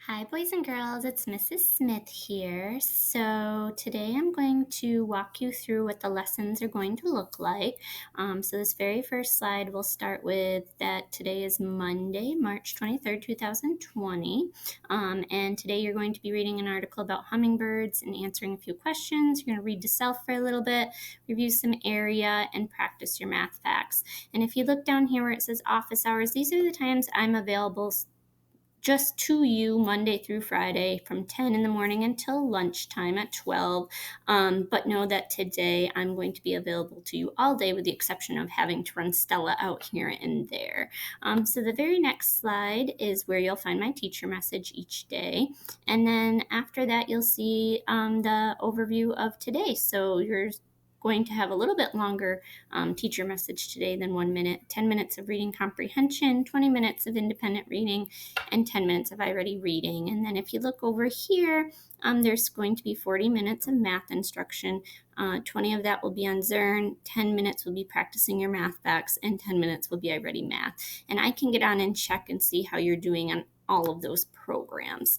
Hi, boys and girls. It's Mrs. Smith here. So, today I'm going to walk you through what the lessons are going to look like. So, this very first slide will start with that today is Monday, March 23rd, 2020. And today you're going to be reading an article about hummingbirds and answering a few questions. You're going to read to self for a little bit, review some area, and practice your math facts. And if you look down here where it says office hours, these are the times I'm available just to you Monday through Friday from 10 in the morning until lunchtime at 12. But know that today I'm going to be available to you all day with the exception of having to run Stella out here and there. So the very next slide is where you'll find my teacher message each day. And then after that, you'll see the overview of today. So you're going to have a little bit longer teacher message today than 1 minute, 10 minutes of reading comprehension, 20 minutes of independent reading, and 10 minutes of iReady reading. And then if you look over here, there's going to be 40 minutes of math instruction. 20 of that will be on Zearn, 10 minutes will be practicing your math facts, and 10 minutes will be iReady math. And I can get on and check and see how you're doing on all of those programs.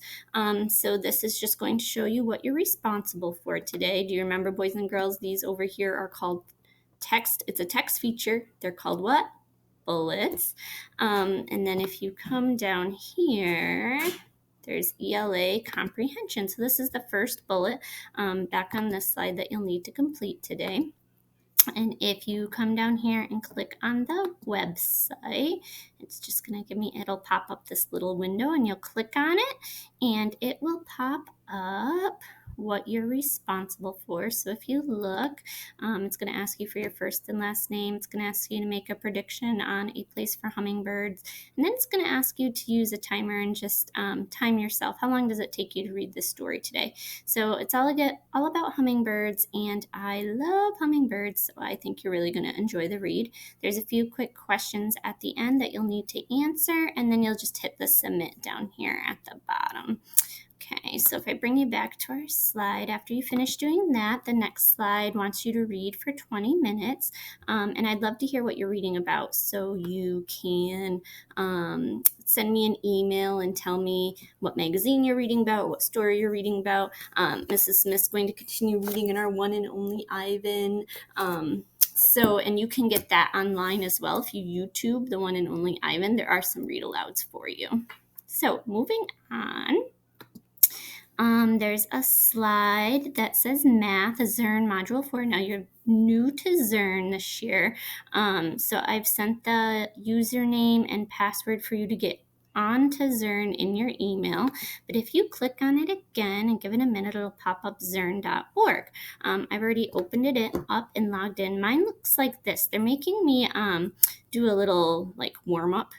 So this is just going to show you what you're responsible for today. Do you remember, boys and girls, these over here are called text. It's a text feature. They're called what? Bullets. And then if you come down here, there's ELA comprehension. So this is the first bullet back on this slide that you'll need to complete today. And if you come down here and click on the website, it's just going to give me, it'll pop up this little window and you'll click on it and it will pop up what you're responsible for. So if you look, it's going to ask you for your first and last name. It's going to ask you to make a prediction on a place for hummingbirds. And then it's going to ask you to use a timer and just time yourself. How long does it take you to read this story today? So it's all about hummingbirds, and I love hummingbirds, so I think you're really going to enjoy the read. There's a few quick questions at the end that you'll need to answer, and then you'll just hit the submit down here at the bottom. Okay, so if I bring you back to our slide, after you finish doing that, the next slide wants you to read for 20 minutes. And I'd love to hear what you're reading about. So you can send me an email and tell me what magazine you're reading about, what story you're reading about. Mrs. Smith's going to continue reading in our one and only Ivan. And you can get that online as well. If you YouTube the one and only Ivan, there are some read alouds for you. So moving on. There's a slide that says Math, Zearn Module 4. Now you're new to Zearn this year, so I've sent the username and password for you to get onto Zearn in your email. But if you click on it again and give it a minute, it'll pop up zearn.org. I've already opened it up and logged in. Mine looks like this. They're making me do a little like warm up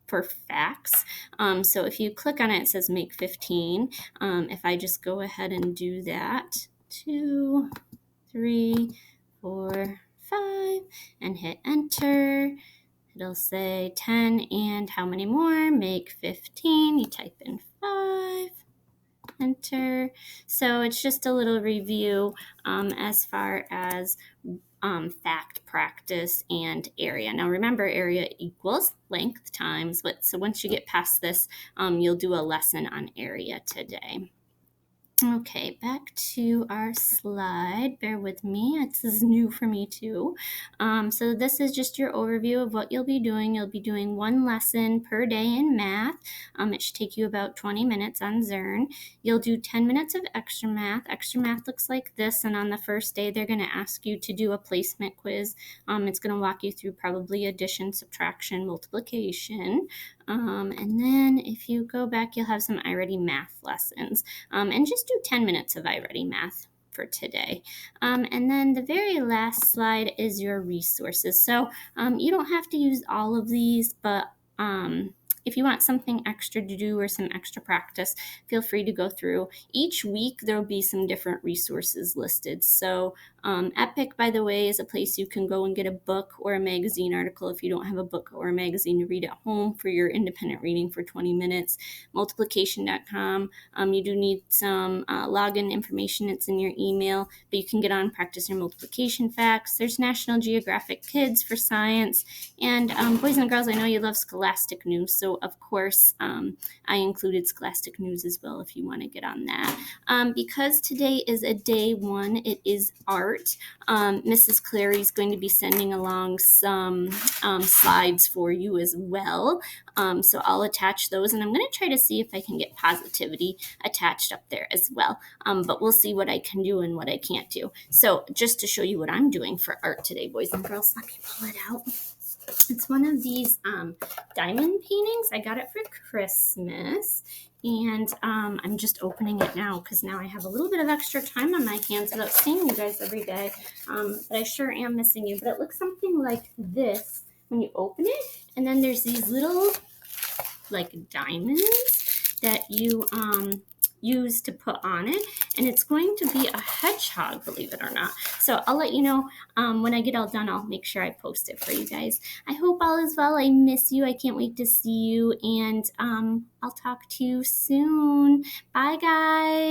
for facts. So if you click on it, it says make 15. If I just go ahead and do that, 2, 3, 4, 5, and hit enter, it'll say 10 and how many more? Make 15. You type in 5, enter. So it's just a little review as far as fact, practice, and area. Now remember, area equals length times width. So once you get past this, you'll do a lesson on area today. Okay, back to our slide. Bear with me. This is new for me too. So this is just your overview of what you'll be doing. You'll be doing one lesson per day in math. It should take you about 20 minutes on Zearn. You'll do 10 minutes of extra math. Extra math looks like this, and on the first day, they're going to ask you to do a placement quiz. It's going to walk you through probably addition, subtraction, multiplication. And then if you go back, you'll have some iReady math lessons. And just do 10 minutes of iReady math for today. And then the very last slide is your resources. So you don't have to use all of these, but if you want something extra to do or some extra practice, feel free to go through. Each week, there will be some different resources listed. So Epic, by the way, is a place you can go and get a book or a magazine article if you don't have a book or a magazine to read at home for your independent reading for 20 minutes. Multiplication.com, you do need some login information. It's in your email, but you can get on, practice your multiplication facts. There's National Geographic Kids for science. And boys and girls, I know you love Scholastic News, so So, of course, I included Scholastic News as well if you want to get on that. Because today is a day one, it is art. Mrs. Clary is going to be sending along some slides for you as well. So I'll attach those, and I'm going to try to see if I can get positivity attached up there as well. But we'll see what I can do and what I can't do. So just to show you what I'm doing for art today, boys and girls, let me pull it out. It's one of these diamond paintings. I got it for Christmas, and I'm just opening it now because now I have a little bit of extra time on my hands without seeing you guys every day. But I sure am missing you. But it looks something like this when you open it, and then there's these little like diamonds that you use to put on it, and it's going to be a hedgehog, believe it or not. So I'll let you know when I get all done. I'll make sure I post it for you guys. I hope all is well. I miss you. I can't wait to see you, and I'll talk to you soon. Bye, guys.